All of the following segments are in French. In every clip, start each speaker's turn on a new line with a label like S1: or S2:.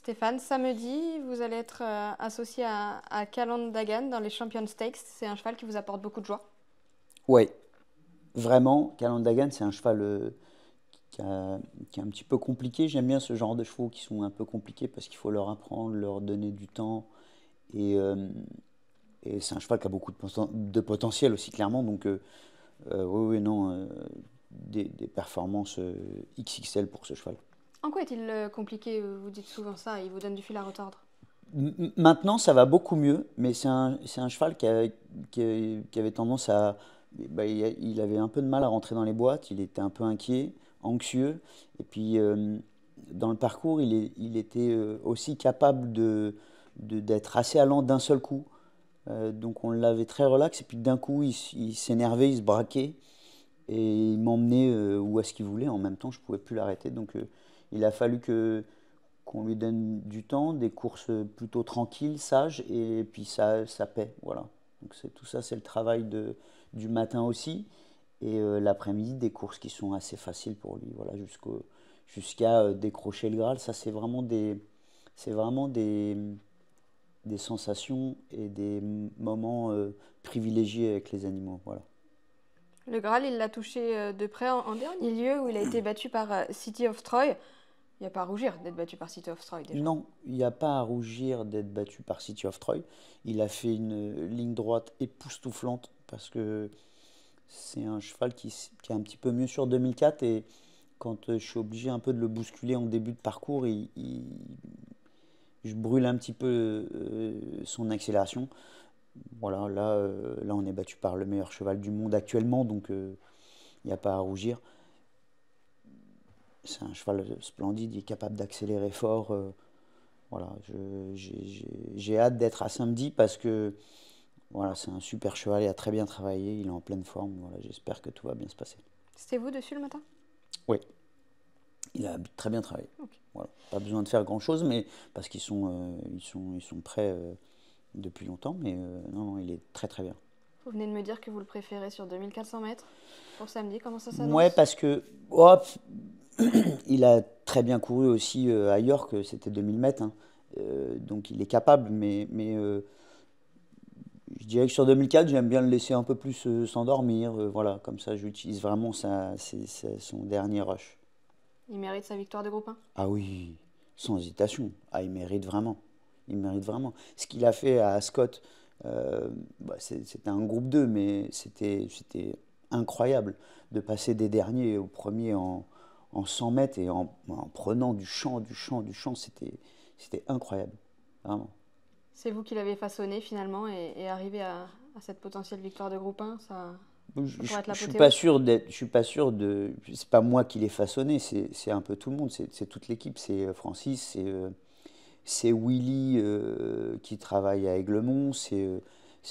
S1: Stéphane, samedi, vous allez être associé à Calan Dagan dans les Champions Stakes. C'est un cheval qui vous apporte beaucoup de joie.
S2: Ouais, vraiment, Calandagan, c'est un cheval qui, qui est un petit peu compliqué. J'aime bien ce genre de chevaux qui sont un peu compliqués parce qu'il faut leur apprendre, leur donner du temps. Et, euh, et c'est un cheval qui a beaucoup de potentiel aussi, clairement. Donc, oui, oui, non, des performances XXL pour ce cheval.
S1: En quoi est-il compliqué? Vous dites souvent ça, il vous donne du fil à retordre.
S2: Maintenant, ça va beaucoup mieux, mais c'est un cheval qui avait tendance à... bah, il avait un peu de mal à rentrer dans les boîtes, il était un peu inquiet, anxieux, et puis dans le parcours, il était aussi capable d'être assez allant d'un seul coup. Donc on l'avait très relax, et puis d'un coup, il s'énervait, il se braquait, et il m'emmenait où est-ce qu'il voulait. En même temps, je ne pouvais plus l'arrêter, donc il a fallu qu'on lui donne du temps, des courses plutôt tranquilles, sages, et puis ça paie, voilà. Donc tout ça, c'est le travail du matin aussi, et l'après-midi, des courses qui sont assez faciles pour lui, voilà, jusqu'à décrocher le Graal. Ça, c'est vraiment des sensations et des moments privilégiés avec les animaux, voilà.
S1: Le Graal, il l'a touché de près en dernier lieu où il a été battu par City of Troy. Il n'y a pas à rougir d'être battu par City of Troy déjà.
S2: Non, il n'y a pas à rougir d'être battu par City of Troy. Il a fait une ligne droite époustouflante parce que c'est un cheval qui est un petit peu mieux sur 2004 et quand je suis obligé un peu de le bousculer en début de parcours, je brûle un petit peu son accélération. Voilà, là on est battu par le meilleur cheval du monde actuellement, donc il n'y a pas à rougir. C'est un cheval splendide, il est capable d'accélérer fort. Voilà, j'ai hâte d'être à samedi parce que voilà, c'est un super cheval, il a très bien travaillé, il est en pleine forme. Voilà, j'espère que tout va bien se passer.
S1: C'était vous dessus le matin?
S2: Oui, il a très bien travaillé.
S1: Ok.
S2: Voilà, pas besoin de faire grand-chose, mais parce qu'ils sont prêts depuis longtemps, mais non, non, il est très très bien.
S1: Vous venez de me dire que vous le préférez sur 2400 mètres pour samedi. Comment ça
S2: Ouais,
S1: s'annonce?
S2: parce que hop, il a très bien couru aussi à York, c'était 2000 mètres, hein. Donc il est capable, mais je dirais que sur 2004, j'aime bien le laisser un peu plus s'endormir. Voilà, comme ça, j'utilise vraiment c'est son dernier rush.
S1: Il mérite sa victoire de groupe 1.
S2: Ah oui, sans hésitation. Ah, il mérite vraiment. Il mérite vraiment. Ce qu'il a fait à Ascot, c'était un groupe 2, mais c'était incroyable de passer des derniers au premier en 100 mètres et en prenant du champ, du champ, du champ. C'était incroyable. Vraiment.
S1: C'est vous qui l'avez façonné finalement et arrivé à cette potentielle victoire de groupe 1, ça pourrait être
S2: Je suis pas
S1: l'apothéose.
S2: sûr d'être, je suis pas sûr de, c'est pas moi qui l'ai façonné, c'est un peu tout le monde, c'est toute l'équipe, c'est Francis, c'est Willy qui travaille à Aiglemont, c'est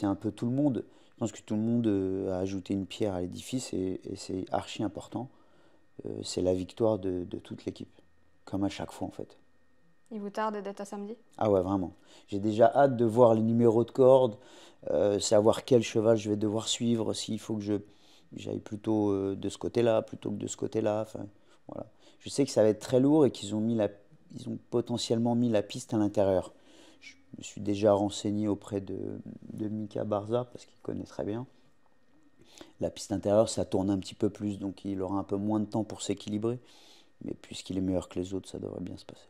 S2: un peu tout le monde. Je pense que tout le monde a ajouté une pierre à l'édifice et c'est archi important. C'est la victoire de toute l'équipe, comme à chaque fois en fait.
S1: Il vous tarde d'être à samedi?
S2: Ah ouais, vraiment. J'ai déjà hâte de voir les numéros de corde, savoir quel cheval je vais devoir suivre, s'il faut que j'aille plutôt de ce côté-là, plutôt que de ce côté-là. Enfin, voilà. Je sais que ça va être très lourd et ils ont potentiellement mis la piste à l'intérieur. Je me suis déjà renseigné auprès de Mika Barza parce qu'il connaît très bien. La piste intérieure, ça tourne un petit peu plus, donc il aura un peu moins de temps pour s'équilibrer. Mais puisqu'il est meilleur que les autres, ça devrait bien se passer.